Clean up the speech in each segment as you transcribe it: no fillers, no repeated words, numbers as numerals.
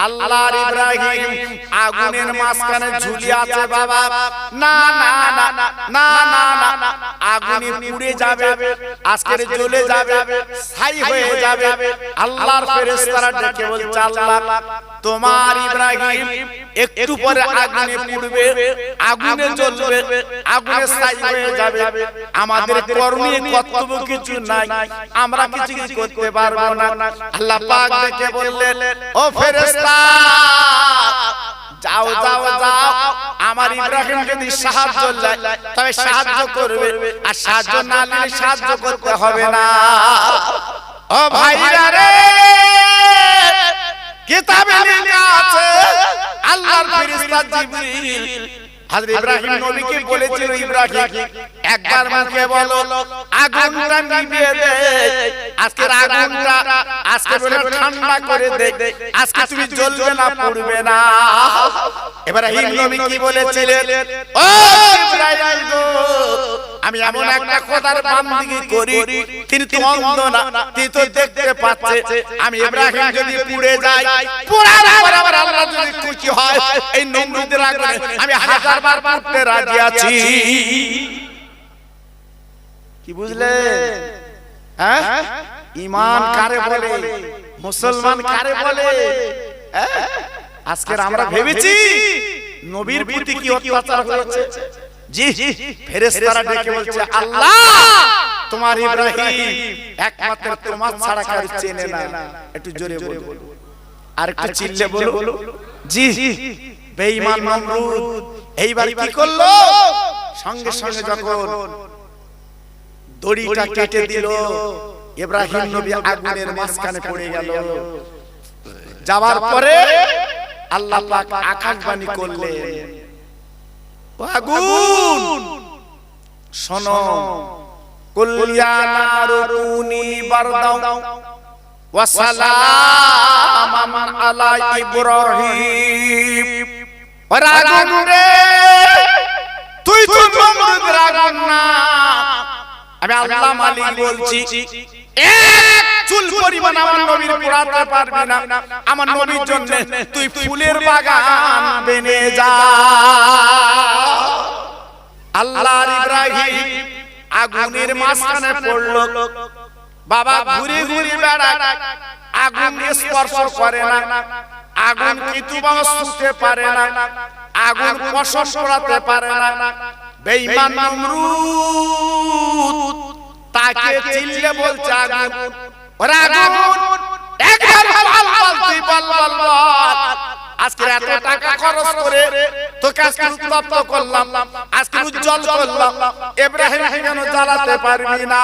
আল্লাহর ইব্রাহিম আগুনের মাঝখানে ঝুলিয়ে আছে বাবা। না না না না না না, আগুনে পুড়ে যাবে, আজকে জ্বলে যাবে, ছাই হয়ে যাবে। আল্লাহর ফেরেশতারা ডেকে বলছে, আল্লাহ তোমার ইব্রাহিম একটু পরে আগুনে পুড়বে, আগুনে জ্বলবে, আগুনে ছাই হয়ে যাবে। আমাদের করণীয় কর্তব্য কিছু নাই, আমরা কিছু করতে পারবো না। আল্লাহ পাক ডেকে বললেন, ও ফেরেশতা যাও যাও যাও, আমার ইব্রাহিম যদি সাহায্য চায় তবে সাহায্য করবে, আর সাহায্য না নিলে সাহায্য করতে হবে না। ও ভাইরা রে, কিতাবে লেখা আছে আল্লাহর ফেরেশতা জিবরিল হযরত ইব্রাহিম নবীকে বলেছিল, ইব্রাহিম একবার মুখে বলো আগুনটা নিভিয়ে দে, আজকের আগুনটা আজকে বলে ঠান্ডা করে দে, আজকে তুমি জ্বলবে না, পড়বে না। ইব্রাহিম নবী কি বলেছিলেন, ও ইব্রাহিম গো, আমি এমন একটা খোদার বান্দিগি করি, তিনি তো অন্ধ না, তিনি তো দেখতে পাচ্ছে। আমি ইব্রাহিম যদি পুড়ে যাই, পুরার পর আবার আল্লাহ যদি খুশি হয়, এই নমরুদের আগুনে আমি হাজারবার পুড়তে রাজি আছি। কি বুঝলেন? হ্যাঁ, ঈমান কারে বলে, মুসলমান কারে বলে? আজকে আমরা ভেবেছি নবীর প্রতি কি অত্যাচার হয়েছে। জি ফেরেশতারা ডেকে বলছে, আল্লাহ তোমার ইব্রাহিম একমাত্র তোমার ছাড়া কারো চেনে না। একটু জোরে বলো, আর একটু চিল্লে বলো। জি বেঈমান নমরুদ এইবার কি করলো, সঙ্গে সঙ্গে যখন দড়িটা কেটে দিল, ইব্রাহিম নবী আগুনের মাঝখানে পড়ে গেল। যাওয়ার পরে আল্লাহ পাক আকাশবাণী করলেন, আগুন শোনো, কুল ইয়া নারু কুনি বারদাও ওয়া সালামান আলা ইব্রাহিম। ওরে আগুন রে, তুই তো নমরুদের আগুন না, আমি আল্লাহ মালিক বলছি, এক চুল পরিমাণ আমার নবীর পোড়াতে পারবি না। আমার নবীর জন্য তুই ফুলের বাগান বেনে যা। আল্লাহর ইব্রাহিম আগুনের মাঝখানে পড়লো, বাবা ঘুরে ঘুরে বেড়ায়, আগুন স্পর্শ করে না, আগুন কিন্তু বাবা ছুঁতে পারে না, আগুন স্পর্শ করাতে পারে না। বেঈমান নমরুদ তাকে চিল্লে বলছে, আগুন ওরে আগুন একবার বল তুই বল বল বল, আজকে এত টাকা খরচ করে তোকে আজকে উত্তপ্ত করলাম, আজকে উজ্জ্বল করলাম, ইব্রাহিম কেন জ্বালাতে পারবি না?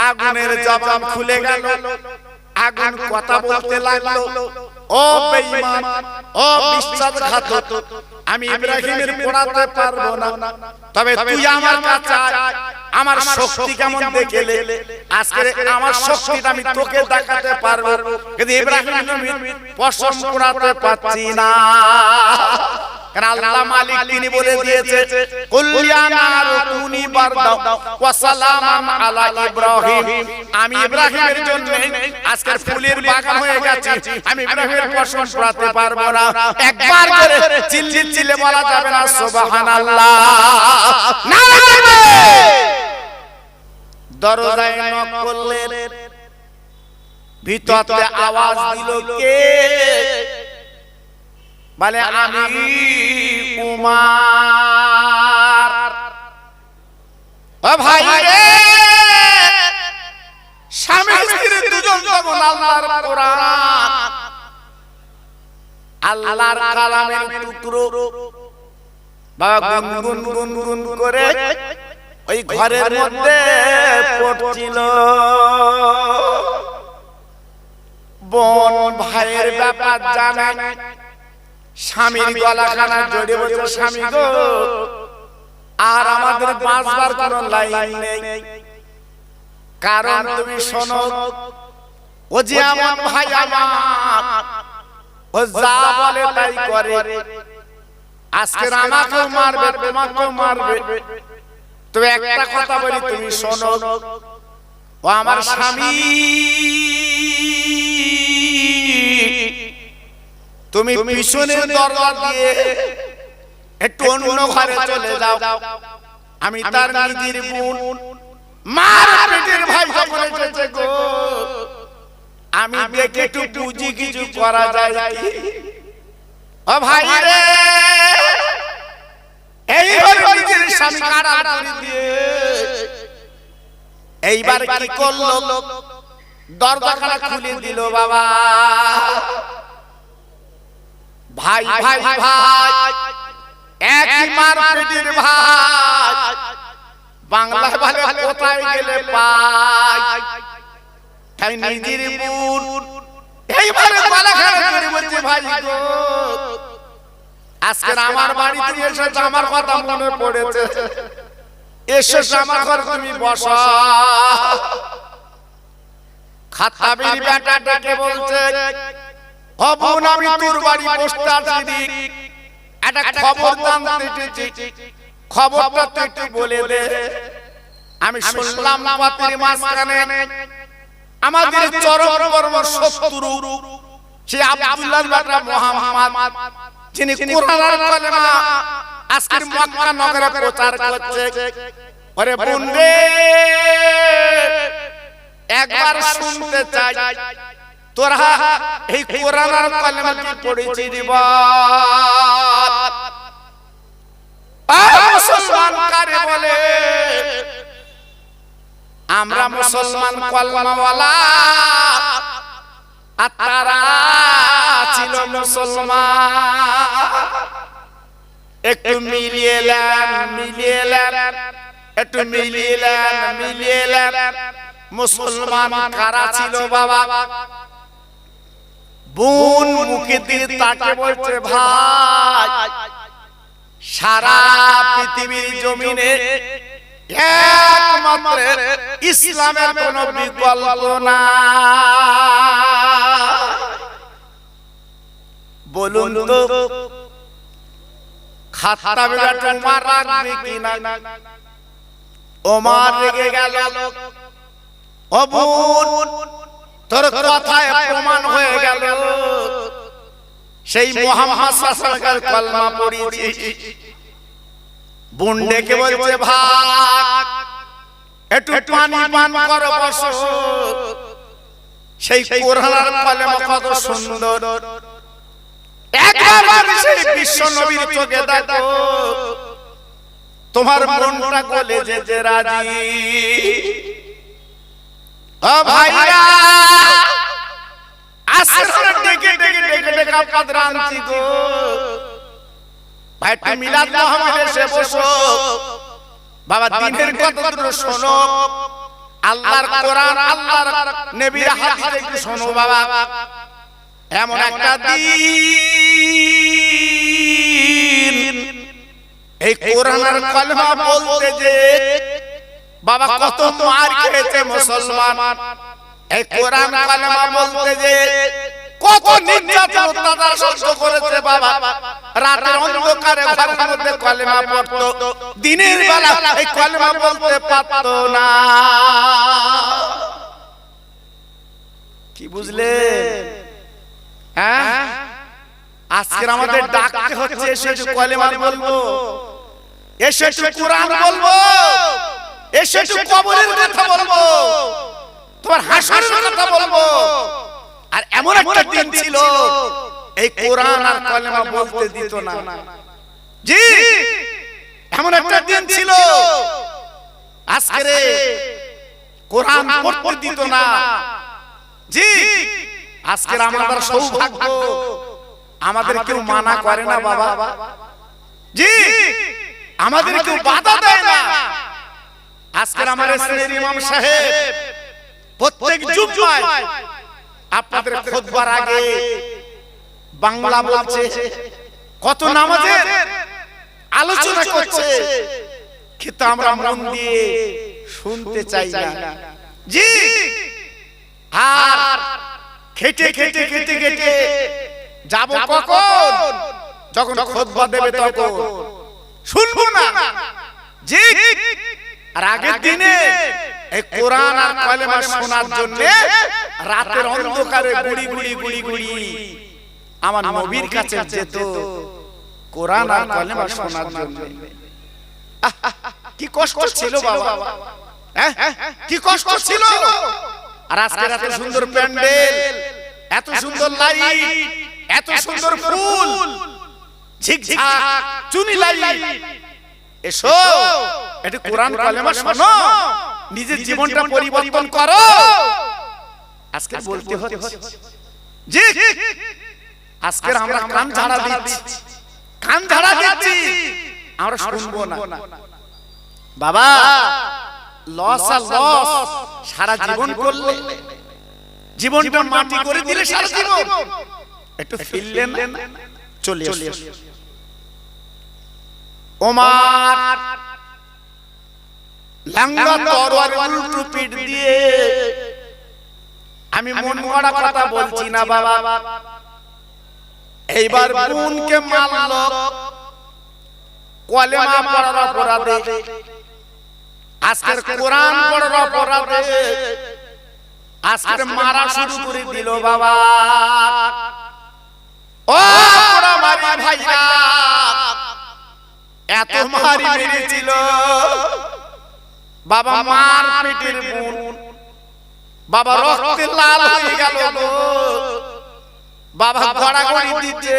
আগুনের জবান খুলে গেল, আগুন কথা বলতে লাগলো, ও বেঈমান, ও বিশ্বাসঘাতক, আমি ইব্রাহিমের পোড়াতে পারবো না, তবে তুই আমার কাছে আয়, আমার শক্তি কেমন দেখলে, আজকে আমার শক্তিটা আমি তোকে দেখাতে পারবো, কিন্তু ইব্রাহিম নবীর পশম পোড়াতে পারছি না। কারণ আল্লাহ মালিক তিনি বলে দিয়েছে, কুল ইয়া নারু কুনি বারদাও ওয়া সালামান আলা ইব্রাহিম। আমি ইব্রাহিমের জন্য আজকের ফুলের বাগান হয়ে গেছে, আমি ইব্রাহিমের পশম পোড়াতে পারবো না। একবার করে চিল্লে বলা যাবে না সুবহানাল্লাহ? নারে দরজায় নক করলেন, ভিতরে আওয়াজ দিল কে? বলে আমি উমার। ও ভাই রে, স্বামী স্ত্রী দুজন যখন আল্লাহর কোরআন, আল্লাহর কালামের টুকরো বাবা গুনগুন গুনগুন করে ওই ঘরের মধ্যে পড়ছিল। বোন ভাইয়ের ব্যাপার জানেন, স্বামীর গলাখানা জড়িয়ে বলছে, স্বামী গো, আর আমাদের বাঁচবার কোনো লাইন নেই, কারণ তুমি শোনো, ও যে আমার ভাই আমার, ও যা বলে তাই করে, আজকে আমাকেও মারবে, তোমাকেও মারবে, তবে একটা কথা বলি, তুমি শোনো, ও আমার স্বামী তুমি পিছনের দরজা দিয়ে একটু অন্য ঘরে চলে যাও, আমি তার নিজের বোন মার পেটের ভাই যখন এসেছে গো, আমি দেখে একটু বুঝি কিছু করা যায় কি? ও ভাই রে, এইবার নিজের স্বামী কারাগারে দিয়ে এইবার কি করলো, দরজাখানা খুলে দিল বাবা। ভাই ভাই ভাই, একই মার পেটের ভাই, বাংলায় বলে কোথায় গেলে পাই, তাই নিজের বোন এইবারে গলাখানা ধরে বলছে ভাই গো, আজকে আমার বাড়িতে এসেছে, আমার কথা মনে পড়েছে, এসে আমার ঘরে তুমি বসা। খাত্তাবির বেটা ডেকে বলছে, ও বোন আমি তোর বাড়ি বসতে আছি, একটা খবর জানতে এসেছি, খবরটা তুই একটু বলে দে। আমি শুনলাম পথের মাঝখানে আমাদের চরম পরম শত্রু সে আব্দুল্লাহর বেটা মুহাম্মদ, যিনি কোরআনের কালেমা আজকের মক্কা নগরে প্রচার করছে। ওরে বোন রে, একবার শুনতে চাই তোরা এই কোরআনের কালেমা কি পড়েছিস রে বল। মুসলমান কারে বলে? আমরা মুসলমান কলমাওয়ালা, আর তারা ছিল মুসলমান। একটু মিলিয়ে নেন, একটু মিলিয়ে নেন, মুসলমান কারা ছিল বাবা? বোন মুখে দিয়ে তাকে বলছে, ভাই সারা পৃথিবীর জমিনে একমাত্র ইসলামের কোন বিকল্প না, বলুন তো খাত্তাবি বেটা ওমর রাখবে কিনা? ওমর রেগে গেল, ও বোন তোর কথায় প্রমাণ হয়ে গেল সেই মুহাম্মদ সাল্লাল্লাহু আলাইহি ওয়াসাল্লামের কলমা পড়িয়েছিস। বোন ডেকে বলছে, ভাই একটু পানি পান করো, বসো। সেই কোরআনের কলমা কত সুন্দর, একবার সেই বিশ্ব নবীর চোখে দেখো, তোমার মনটা গলে যেতে রাজি। ও ভাইরা, আসরে ডেকে আপনাদের আনছি গো, ভাই তুমি মিলাদ মুহাম্মদ এসে বসো বাবা, দিনের কথা দুটো শোনো, আল্লাহর কোরআন আল্লাহর নবীর হাদিস একটু শোনো বাবা। এমন একটা দিন এই কোরআনের কলমা বলতে যে বাবা কত মার খেয়েছে মুসলমান, এই কোরআন কলমা বলতে যে কত নির্যাতন অত্যাচার সহ্য করেছে বাবা। রাতের অন্ধকারে ঘরের মধ্যে কলমা পড়তো, দিনের বেলা এই কলমা বলতে পারতো না। কি বুঝলেন? হ্যাঁ, আজকে আমাদের ডাকতে হচ্ছে, এসে একটু কলেমা বলবো, এসে একটু কোরআন বলবো, এসে একটু কবরের কথা বলবো, তোমার হাসরের কথা বলবো। আর এমন একটা দিন ছিল এই কোরআন আর কলেমা বলতে দিত না। জি, এমন একটা দিন ছিল আজকে কোরআন পড়তে দিত না। জি, আজকের আমাদের সৌভাগ্য, আমাদের কেউ মানা করে না বাবা। জি, আমাদের কেউ বাধা দেয় না। আজকের আমাদের শ্রেণীর ইমাম সাহেব প্রত্যেক জুমায় আপনাদের খুতবার আগে বাংলা বলছে, কত নামাজের আলোচনা করছে, কিন্তু আমরা মন দিয়ে শুনতে চাই না। জি, আর খেটে খেটে খেটে খেটে যাব কখন? যখন খুতবা দেবে তখন শুনবো না। জি, আর আগের দিনে এই কোরআন আর কলেমা শোনার জন্য রাতের অন্ধকারে গুড়ি গুড়ি গুড়ি গুড়ি আমার নবীর কাছে যেত কোরআন আর কালেমা শোনার জন্য। কি কষ্ট ছিল বাবা, কি কষ্ট ছিল। আর আজকে এত সুন্দর প্যান্ডেল, এত সুন্দর লাইট, এত সুন্দর ফুল, ঝিকঝাক চুনি লাইট, এসো একটু কোরআন কালেমা শোনো, নিজের জীবনটা পরিবর্তন করো। আজকে বলতে হচ্ছে জি, আজকে আমরা কান ঝাড়া দিচ্ছি, কান ঝাড়া দিচ্ছি, আমরা শুনবো না। বাবা লস আর লস, সারা জীবন করলে, জীবনটা মাটি করে দিলে সারা জীবন, একটু ফিরলেন চলে আসো। ওমর লাঙ্গা তরোয়ার উল্টো পিঠ দিয়ে, আমি মন গড়া কথা বলছি না বাবা, এইবার বোনকে মারলো কলেমা পড়ার অপরাধে, আজকের কোরআন পড়ার অপরাধে, আজকের মারা শুরু করে দিল বাবা। ও মারি ভাইরা, এত মারি মেরেছিল বাবা, মার পেটের বোন বাবা রক্তে লাল হয়ে গেল গো বাবা, গড়াগড়ি দিচ্ছে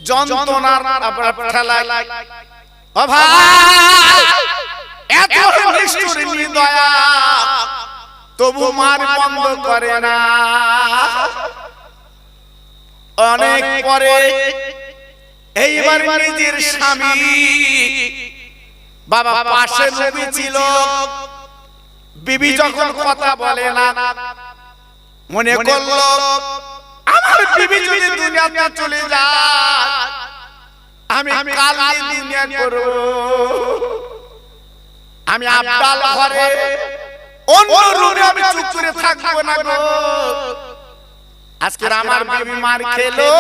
যন্ত্রণার ঠেলায়। ও ভাই এত নিষ্ঠুর নির্দয়া, তবু মার বন্ধ করে না। অনেক পরে এইবার নিজের স্বামী বাবা, পাশে নবী ছিল, বিবি যখন কথা বলে না, মনে করলো আমার বিবি যদি দুনিয়াতে চলে যায়, আমি কাল দুনিয়া করব, আমি আব্দাল ঘরে অন্য রুমে আমি চুপ করে থাকবো না গো। আজকে আমার বিবি মার খেলো,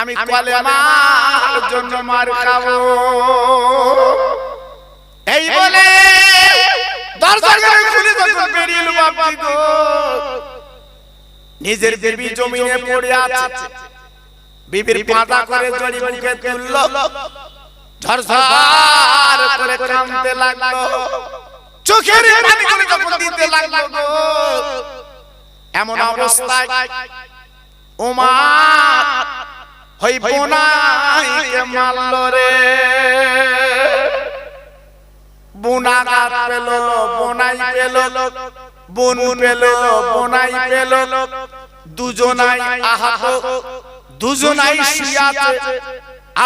আমি কলেমার জন্য মার খাবো। এই বলে দরজা খুলে যখন বেরিয়ে এলো বাবা গো, নিজের বিবি জমিনে পড়ে আছে, বিবির পাতা করে জড়ি মুখে তুললো, ঝরঝর করে কাঁদতে লাগলো, চোখের পানি করে যখন দিতে লাগলো গো, এমন অবস্থায় ওমর হই বোনাইকে মারলো রে। বোনাঘাত পেল, বোনাই পেল, বোন পেল, বোনাই পেল, দুজনাই আহত, দুজনাই শুয়ে আছে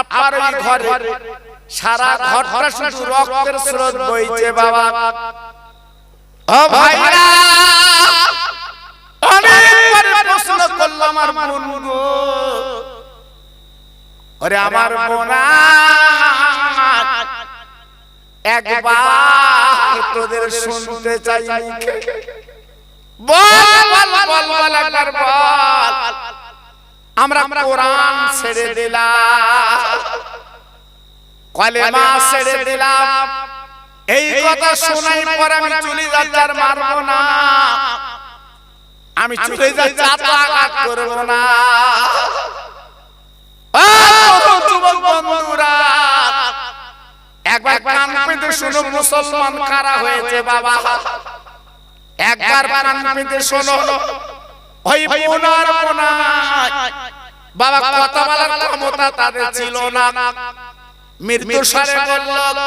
আপনার ওই ঘরে। সারা ঘরটা শুধু রক্তের স্রোত বইছে বাবা। ও ভাইরা, অনেকবার প্রশ্ন করলাম আমার বোন গো, ওরে আমার বোনা, একবার তোদের শুনতে চাই মুখে, বল বল বল একবার বল, আমরা কোরআন ছেড়ে দিলাম, কলেমা ছেড়ে দিলাম, এই কথা শোনাই পর আমি চলে যাচ্ছি, আর মারবো না, আমি চলে যাচ্ছি, আঘাত করবো না। যুবক বন্ধুরা একবার কান পেতে শোনো, মুসলমান কারা হয়েছে বাবা, একবার কান পেতে শোনো। ওই বোনার বোনা বাবা, কথা বলার ক্ষমতা তাদের ছিল না, মৃত্যু সারে বলল,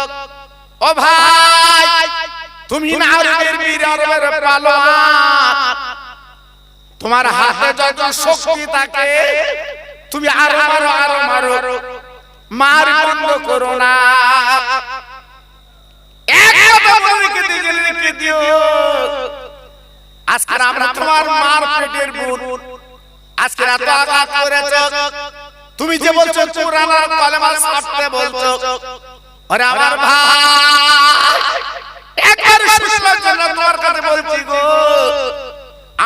ও ভাই তুমি না আরবের বীর, আরবের পালোয়ান, তোমার হাতে যত শক্তি থাকে তুমি আরো মারো, আরো মারো, মার বন্ধ করো না। রেখে দিও, আজকে আমরা তোমার মার পেটের বোন, আজকে এত আঘাত করেছো, তুমি যে বলছো কোরআন আর কালেমা ছাড়তে বলছো, আরে আমার ভাই একবার শুনবার জন্য তোমার কাছে বলছি গো,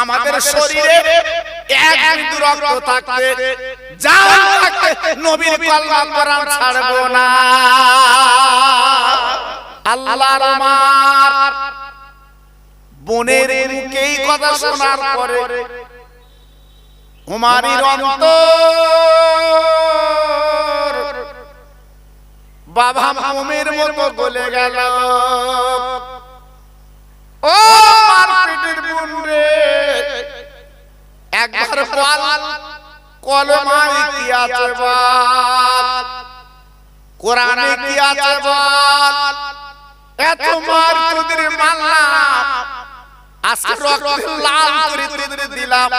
আমাদের শরীরে এক বিন্দু রক্ত থাকতে জান থাকতে নবীর কালেমা কোরআন ছাড়বো না। আল্লাহর আমার বোনের মুখেই কথা শোনার পরে উমারির অন্তর বাবা মামের মতো গলে গেল। ও মার পেটের বোন রে, একবার বল কলমায় কি আছে বল, কোরআনে কি আছে বল। এত মার তোদের মারলাম, আজকে রক্ত লাল করে তোদের দিলাম।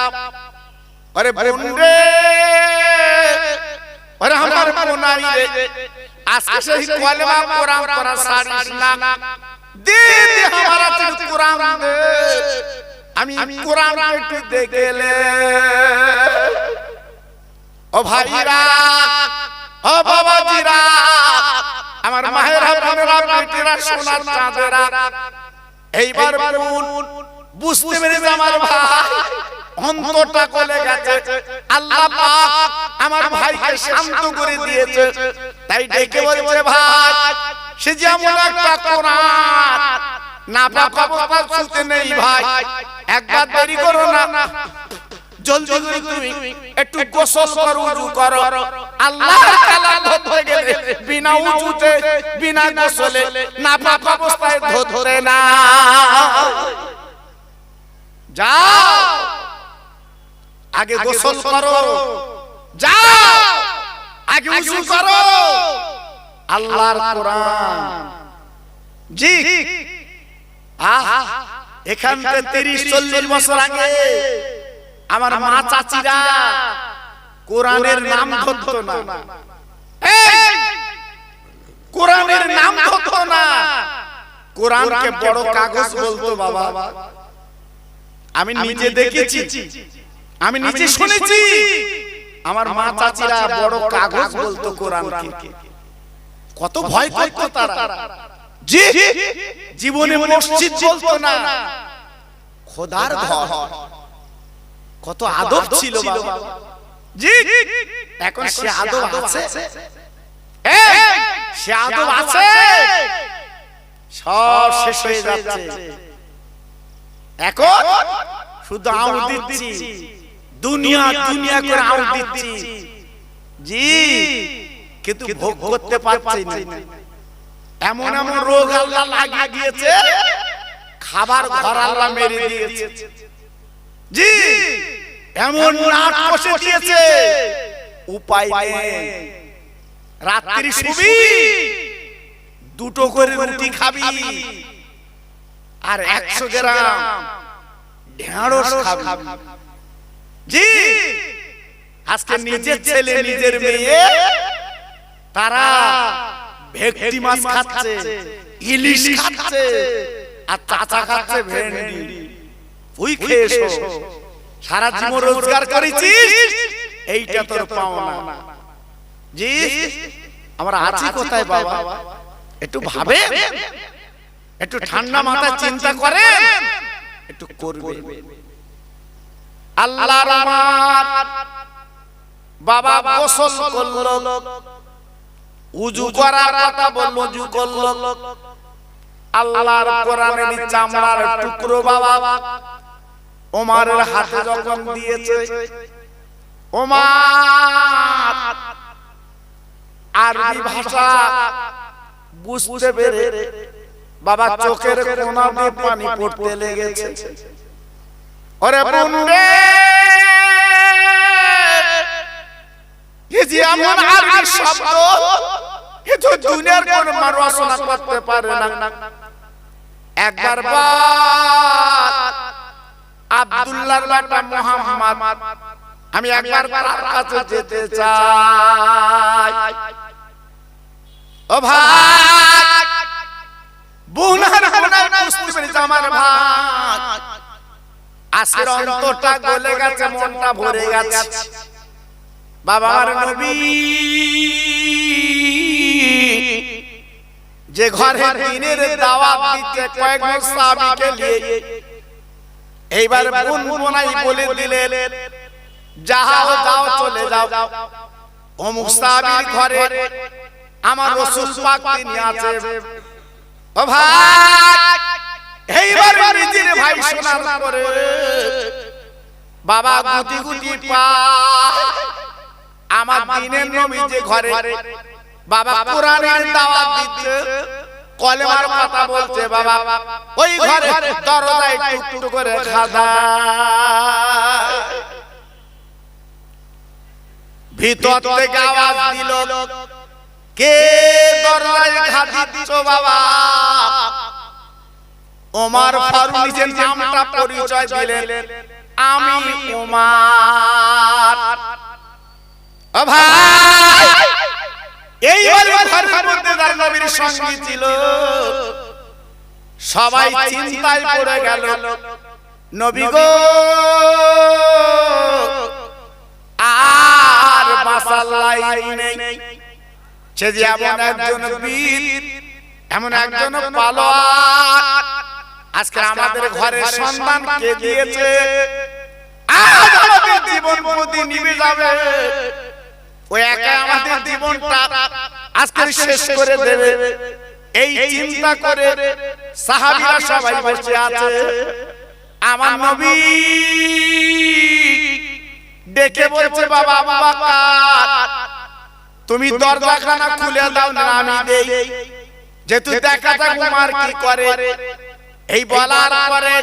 আরে বোন রে, আরে আমার বোনাই রে, আজকে সেই কলমা কোরআন পড়া ছাড়িস না। দে দে हमारा তুই কোরআন দে, আমি কোরআন একটু দেখলে। ও ভাইরা, ও বাবাজিরা, আমার মায়েরা বোনেরা বেটিরা সোনার চাঁদেরা, এইবার বোন বুঝতে পেরেছে আমার ভাই অন্তরটা গলে গেছে। আল্লাহ পাক আমার ভাইকে শান্ত করে দিয়েছে, তাই ডেকে বলছে ভাই সে যেমন একটা কোরআন না পাক অবস্থা চলতে নেই ভাই, একবার দেরি করো না, জলদি করে তুমি একটু গোসল করো, ওযু করো। আল্লাহর কালাম ধরতে গেলে বিনা ওযুতে বিনা গোসলে না পাক অবস্থায় ধরতে না। যাও আগে গোসল করো, যাও আগে ওযু করো। আল্লাহর কোরআন জি এখান থেকে 30-40 বছর আগে আমার মা চাচিরা কোরআনের নাম ধরতো না, কোরআনের নাম ধরতো না, কোরআনকে বড় কাগজ বলতো বাবা। আমি নিজে দেখেছি, আমি নিজে শুনেছি, আমার মা চাচিরা বড় কাগজ বলতো কোরআনকে। কত ভয় করতো তারা, জি জীবনে মসজিদ বলতো না, খোদার ঘর। কত আদব ছিল বাবা, জি এখন সে আদব আছে? সে আদব আছে? সব শেষ হয়ে যাচ্ছে। এখন শুধু আউট দিচ্ছি, দুনিয়া দুনিয়া করে আউট দিচ্ছি, জি কিন্তু ভোগ করতে পারছি না। এমন এমন রোগ আল্লাহ লাগিয়ে দিয়েছে, খাবার ঘর আল্লাহ মেরে দিয়েছে, জি এমন নাট কষে দিয়েছে উপায় নেই। রাত্রি শুবি, দুটো করে রুটি খাবি আর 100 গ্রাম ঢেঁড়স খাবি, জি আজকে নিজের ছেলে নিজের মেয়ে তারা ভেটকি মাছ খাচ্ছে, ইলিশ খাচ্ছে, আর চাচা খাচ্ছে ভেন্ডি। তুই খেয়েছো, সারা জীবন রোজগার করেছিস, এইটা তোর পাওনা। জি আমরা আছি কোথায় বাবা? একটু ভাবে, একটু ঠান্ডা মাথায় চিন্তা করে, একটু করবে। আল্লাহর আমার বাবা গোসল করলো, উযু করার কথা বলল, উযু করলো। আল্লাহর কোরআনের চামড়ার টুকরো বাবা ওমরের হাতে যখন দিয়েছে, ওমর আরবি ভাষা বুঝতে পেরে বাবা চোখের কোনা দিয়ে পানি পড়তে লেগেছে। ওরে বোন রে, এই যে এমন আরবি শব্দ এ তো দুনিয়ার কোন মানুষ রচনা করতে পারে না। একবার বল আব্দুল্লাহর বেটা মুহাম্মদ, আমি একবার তার কাছে যেতে চাই। ও ভাই বুনার বুনার বুঝতে পেরেছে আমার ভাই, আজকের অন্তরটা গলে গেছে, মনটা ভরে গেছে। বাবা আমার নবী যে ঘরে দিনের দাওয়াত দিতে কয়েকজন সাহাবীকে নিয়ে, এইবার বোন বোনাই বলে দিলেন যাও যাও চলে যাও, অমুক সাহাবীর ঘরে আমার রাসূল পাক তিনি আছে। ও ভাই এইবার নিজের ভাই শোনার পরে বাবা গুটি গুটি পা আমার দিনের নবী যে ঘরে বাবা কোরআনের দাওয়াত দিচ্ছে কলেমার কথা বলছে বাবা ওই ঘরে দরজায় টুকটুক করে খাদা ভিতর থেকে আওয়াজ দিল কে দরজায় খাদা দিচ্ছ বাবা ওমর ফারুক নিজের নামটা পরিচয় দিলেন আমি ওমর ও ভাই এইবার ঘরের মধ্যে যার নবীর সঙ্গী ছিল সবাই চিন্তায় পড়ে গেল নবী গো আর বাঁচার লাইন নেই সে যে এমন একজন বীর এমন একজন পালোয়ান আজকে আমাদের ঘরের সন্তানকে দিয়েছে আজ আমাদের জীবন প্রতি নিভে যাবে ওই একা আমাদের জীবনটা আজকে শেষ করে দেবে এই চিন্তা করে সাহাবীরা সবাই বসে আছে আমার নবী ডেকে বলছে বাবা আবু বকর তুমি দরজাখানা খুলে দাও না আমি দেই যেহেতু দেখা যাক উমর কি করে এই বলার পরে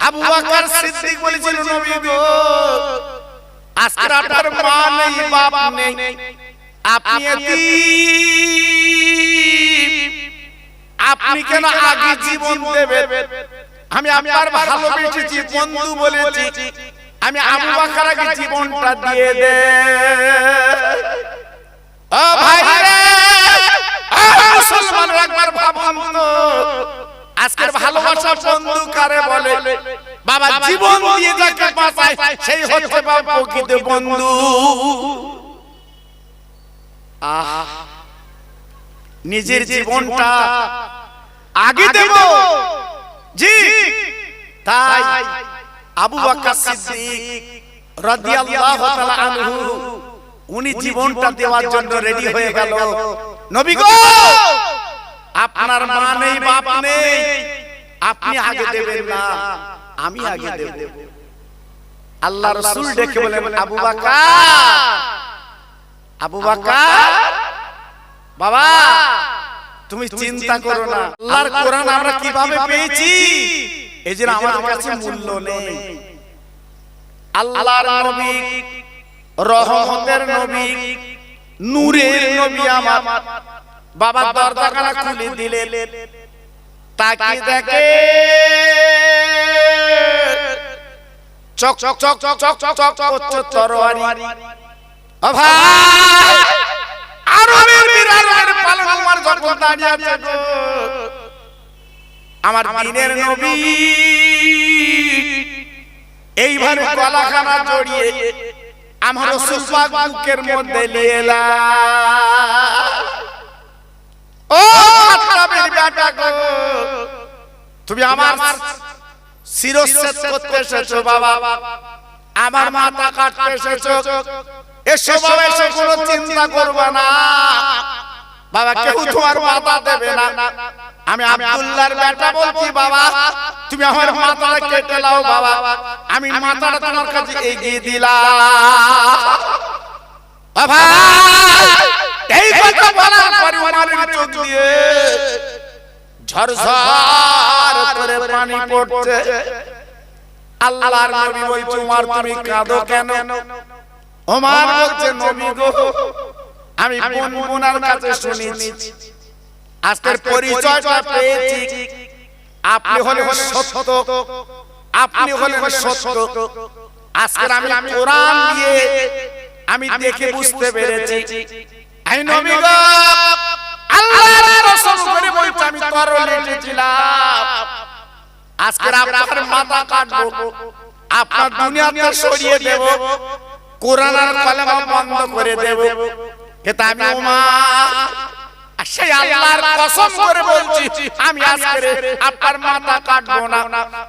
আবু বকর সিদ্দিক বলেছিল নবী গো আজকে আপনার মা নেই বাপ নেই আপনি আপনি কেন আগে জীবন দেবেন আমি আপনার ভালোবেসেছি বন্ধু বলেছি আমি আবু বকর আগে জীবনটা দিয়ে দে ও ভাই রে মুসলমান একবার ভাবুন তো আজকের ভালোবাসা বন্ধু কারে বলে বাবা জীবন দিয়ে যাকে বাঁচায় সেই হচ্ছে বাবা প্রকৃত বন্ধু নিজের জীবনটা আগে দেব জি তাই আবু বকর সিদ্দিক রাদিয়াল্লাহু তাআলা আনহু উনি জীবনটা দেওয়ার জন্য রেডি হয়ে গেল নবী গো আপনার মা নেই বাপ নেই আপনি আগে দেবেন না আমি আগে দেব আল্লাহ রাসূল ডেকে বলেন আবু বকর বাবা তুমি চিন্তা করো না আল্লাহর কোরআন আমরা কিভাবে পেয়েছি এজন্য আমাদের কাছে মূল্য নেই আল্লাহর নবী রহমতের নবী নূরের নবী আমার বাবা দরজাখানা খুলে দিলেন তাকিয়ে দেখে চক চক চক চক চক চক চক করছে তরবারি ও ভাই আরবের বীরের পালনমার যখন দাঁড়িয়ে আছে গো আমার দিনের নবী এইভাবে গলাখানা জড়িয়ে আমার রাসূল পাক বুকের মধ্যে নিয়েলা ও খাত্তাবের বেটা গো তুমি আমার শিরচ্ছেদ করতে এসেছো বাবা আমার মাথা কাটতে এসেছো এসো বাবা এসো কোনো চিন্তা করবে না বাবা কেউ তোমার মাথা দেবে না আমি আব্দুল্লাহর বেটা বলছি বাবা তুমি আমার মাথাটা কেটে নাও বাবা আমি মাথাটা তোমার কাছে এগিয়ে দিলাম বাবা এই কথা বলার পরে উমরের চোখ দিয়ে ঝরঝর করে পানি পড়ছে আল্লাহর নবী বলছে উমর তুমি কাঁদো কেন উমর বলছে নবী গো আমি বোনার কাছে শুনেছি আজকের পরিচয়টা পেয়েছি আপনি হলেন সত্য আপনি হলেন সত্য আজকের আমি কোরআন দিয়ে আমি দেখে বুঝতে পেরেছি এই নবী গো আল্লাহর কসম করে বলছি আমি তরলে এসেছিলাম আজকের আপনার মাথা কাটবো আপনার দুনিয়াতে সরিয়ে দেব কোরআন আর কালেমা বন্ধ করে দেব এটা আমি উমর সেই আল্লাহর কসম করে বলছি আমি আজকে আপনার মাথা কাটবো না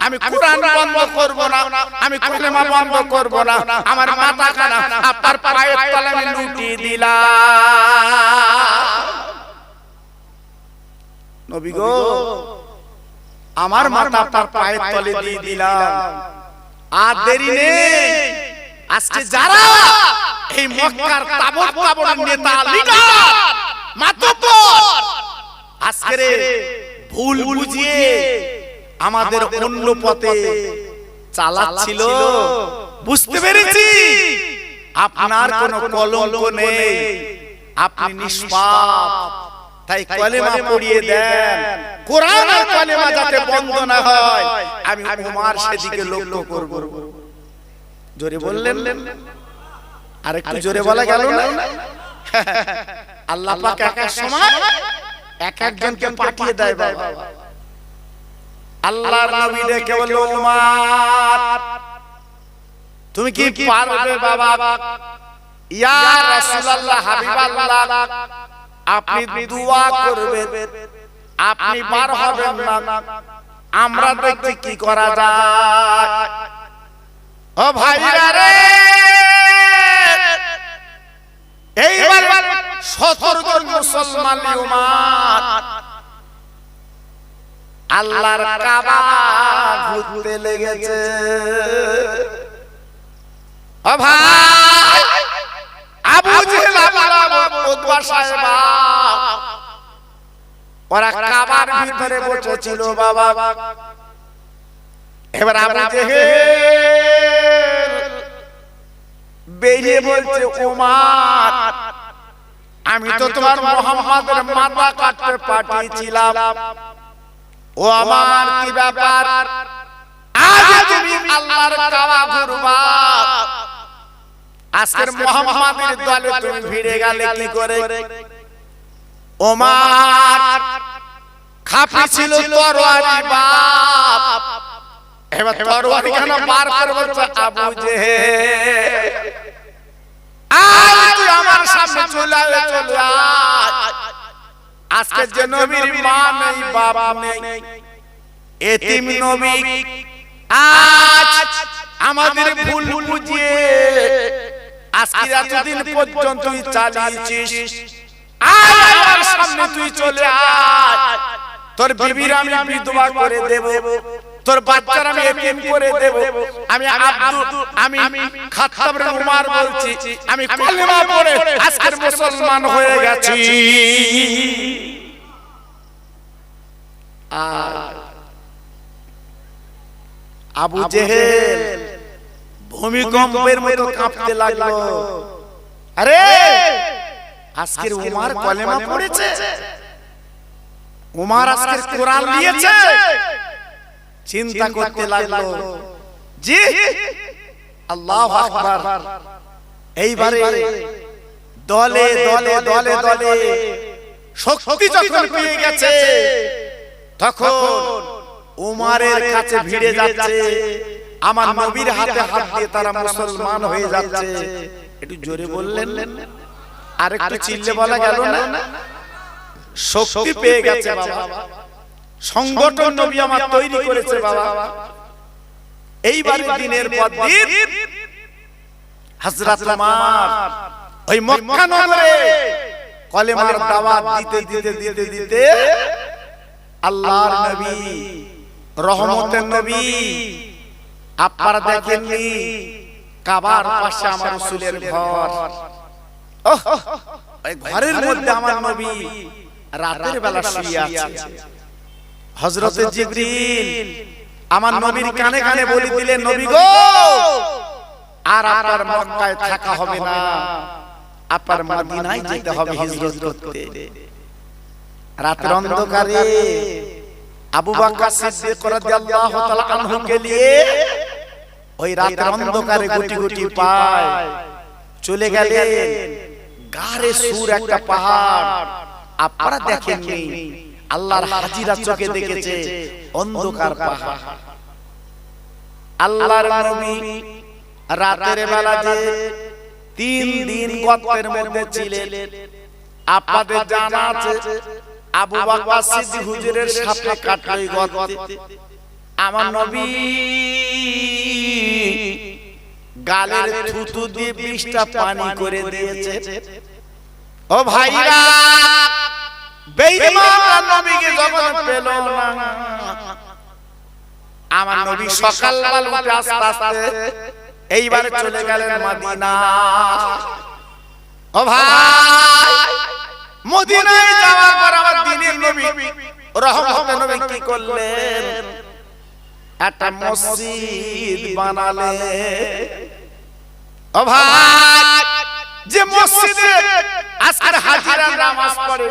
আমি কোরআন বন্ধ করব না আমি কালেমা বন্ধ করব না আমার মাথা কাটা আপনার পায়ের তলায় আমি লুটিয়ে দিলাম নবী গো আমার মাথা আপনার পায়ের তলে দিয়ে দিলাম আর দেরি নেই, আজকে যারা এই মক্কার তাবড় তাবড় নেতা লিডার মাতব্বর আজকে ভুল বুঝিয়ে আমাদের অন্য পথে চালাচ্ছিল, বুঝতে পেরেছি আপনার কোনো কলঙ্ক নেই, আপনি নিষ্পাপ, তাই কলেমা পড়িয়ে দেন, কোরআন আর কলেমা যাতে বন্ধ না হয় আমি ওমর সেদিকে লক্ষ্য করব। জোরে বললেন, আর একটু জোরে বলা গেল না? আল্লাহ পাক এক এক সময় এক একজনকে পাঠিয়ে দেয় বাবা। আল্লাহর নবী ডেকে বলল, ওমর তুমি কি পারবে বাবা? ইয়া রাসূলুল্লাহ, হাবিবাল্লাহ, আপনি দোয়া করবেন, আপনি পার হবেন না, আমরা দেখি কি করা যায়। ও ভাইরা রে, এইবার 17 জন মুসলমান ওমর আল্লাহর কাবা ঘুরতে লেগেছে। ও ভাই, আবু জেহেল উতবা সাহেব ওরা কাবার ভিতরে বসেছিল বাবা। এবার আবু জেহেল বেরিয়ে বলছে, ওমর আমি তো তোমার মুহাম্মাদের মাথা কাটতে পাঠিয়েছিলাম, ও আমার কি ব্যাপার, আজ তুমি আল্লাহর কাবা ঘুরবা, আজকের মুহাম্মাদের দলে তুমি ভিড়ে গেলে কি করে? ওমর খাপি ছিল তরবারি বাপ, এবার তরবারি কেন বার করে বলছে, আবু জেহেল আজ তুই আমার সামনে চলে আয়, আজকে যে নবীর মা নেই বাবা নেই, এতিম নবী, আজ আমাদের ভুল বুঝিয়ে আজকে এতদিন পর্যন্ত তুই চালিয়েছিস, আজ আমার সামনে তুই চলে আয়, তোর বিবির আমি বিধবা করে দেব, তোর বাচ্চার আমি এতিম করে দেব। আমি খাত্তাব বিন উমর বলছি, আমি কলেমা পড়ে আজকের মুসলমান হয়ে গেছি। আবু জেহেল ভূমিকম্পের মতো কাঁপতে লাগলো। আরে আজকের উমর কলেমা পড়েছে, উমর আজকের কোরআন নিয়েছে, চিন্তা করতে লাগলো, জি আল্লাহু আকবার। এইবারে দলে দলে দলে দলে শক্তি যখন পেয়ে গেছে, তখন উমরের কাছে ভিড়ে যাচ্ছে, আমার নবীর হাতে হাত দিয়ে তারা মুসলমান হয়ে যাচ্ছে। একটু জোরে বললেন, আর একটু চিল্লে বলা গেল না? শক্তি পেয়ে গেছে বাবা, সংগঠন নবী আমার তৈরি করেছে বাবা। এইবার দিনের পর দিন হযরত ওমর ওই মক্কা নগরে কলেমার দাওয়াত দিতে দিতে দিতে দিতে আল্লাহর নবী, রহমতের নবী, আপনারা দেখেননি কাবার পাশে আমার রাসূলের ঘর, ওই ঘরের মধ্যে আমার নবী রাতের বেলা শুয়ে আছে। হযরতে জিবরিল আমার নবীর কানে কানে বলে দিলেন, নবী গো, আর আপনার মক্কায় থাকা হবে না, আপনার মদিনায় যেতে হবে হিজরত করতে। রাতের অন্ধকারে আবু বকর সিদ্দিক রাদিয়াল্লাহু তাআলা আনহুকে নিয়ে ওই রাতের অন্ধকারে গুটি গুটি পায় চলে গেলেন গারে সুর একটা পাহাড়। আপনারা দেখেননি, আল্লাহর হাজিরা চোখে দেখেছে অন্ধকার পাহাড়। আল্লাহর নবী রাতের বেলা যে 3 দিন গর্তের মধ্যে ছিলেন, আপনাদের জানা আছে আবু বকর সিদ্দিক হুজুরের সাথে কাটলো গর্তে। আমার নবী গালের থুতু দিয়ে 20টা পানি করে দিয়েছে। ও ভাইরা, বেঈমান নবীকে যখন পেল না, আমার নবী সকালবেলা উঠে আস্তে আস্তে এইবারে চলে গেলেন মদিনা। ও ভাই, মদিনায় যাওয়ার পর আমার দ্বীনের নবী রহমতের নবী কি করলেন? একটা মসজিদ বানালেন। ও ভাই, যে মসজিদে আজকের হাজিরা নামাজ পড়ে,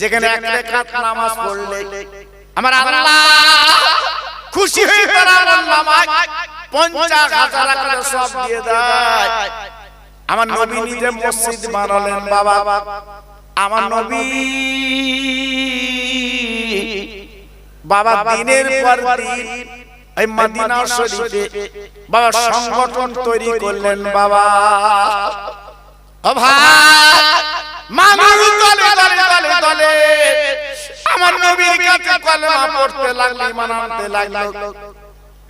যেখানে এক রাকাত নামাজ পড়লে আমার আল্লাহ খুশি হয়ে তার নামাজ 50,000 টাকা সব দিয়ে দেয়। আমার নবী নিজে মসজিদ বানালেন। বাবা, আমার নবী বাবা দিনের পর দিন এই মদিনা শরীফে বাবা সংগঠন তৈরি করলেন। বাবা, ও ভাই, মানুষ দলে দলে দলে দলে আমার নবীর কাছে কলেমা পড়তে লাগলো, ঈমান আনতে লাগলো।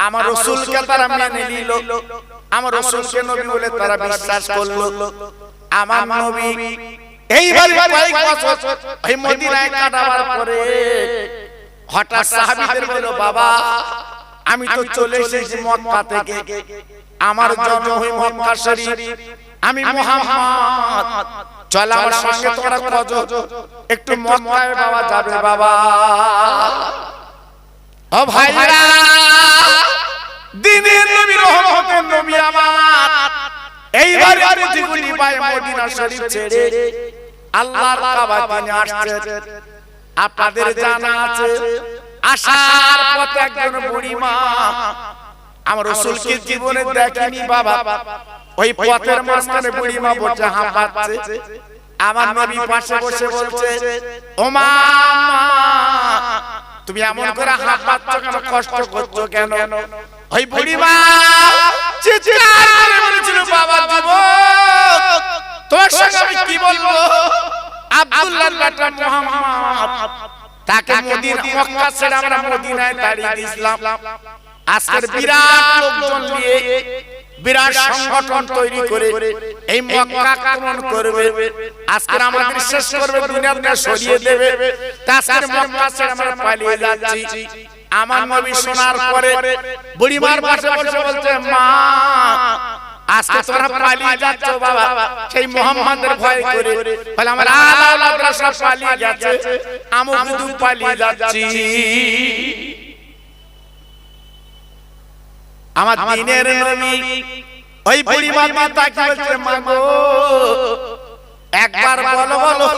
আমার রাসূলকে তারা মেনে নিল, আমার রাসূলকে নবী বলে তারা বিশ্বাস করলো। আমার নবী এইভাবে কয়েক বছর এই মদিনায় কাটাবার পরে হঠাৎ সাহাবীদের বলল, বাবা আমি তো চলে এসেছি মক্কা থেকে, আমার জন্ম হয় মক্কা শরীফ, আমি মুহাম্মদ, চল আমার সঙ্গে তোমরা কত একটু মক্কায় বাবা যাবে। বাবা, ও ভাইরা, দিনের নবী রহমতের নবী আমার এইবার পৃথিবী পায় মদিনা শরীফ ছেড়ে আল্লাহর কাবা তিনি আসছেন। আপনাদের জানা আছে, আসার পথে একজন বুড়ি মা আমার রাসূলকে জীবনে দেখেনি। বাবা, ওই পথের মাঝখানে বুড়ি মা বসে হাঁপাচ্ছে। আমার নবী পাশে বসে বলছে, ও মা, তুমি এমন করে হাঁপাচ্ছ কেন, কষ্ট করছো কেন? ওই বুড়ি মা চিৎকার করে বলেছিল, বাবা যুবক, তোমার সঙ্গে আমি কি বলবো? আব্দুল্লাহর বেটা মুহাম্মদ, তাকে মক্কা ছেড়ে আমরা মদিনায় তাড়িয়ে দিয়েছিলাম। আজকের বিরাট লোকজন নিয়ে বিরাট সংগঠন তৈরি করে এই মক্কা আক্রমণ করবে, আজকে আমাদের শেষ করবে, দুনিয়াতে সরিয়ে দেবে। আজকের মক্কা ছেড়ে আমরা পালিয়ে যাচ্ছি। আমার নবী শোনার পরে বুড়িমার পাশে বসে বলছে, মা আজকে তোমরা পালিয়ে যাচ্ছ বাবা সেই মুহাম্মাদের ভয় করে, বলে আমার আলাদা সব পালিয়ে যাচ্ছে, আমি শুধু পালিয়ে যাচ্ছি। আমার দিনের নবী ওই বুড়িমার মাথা কি বলছে, মা গো একবার বলো বলো,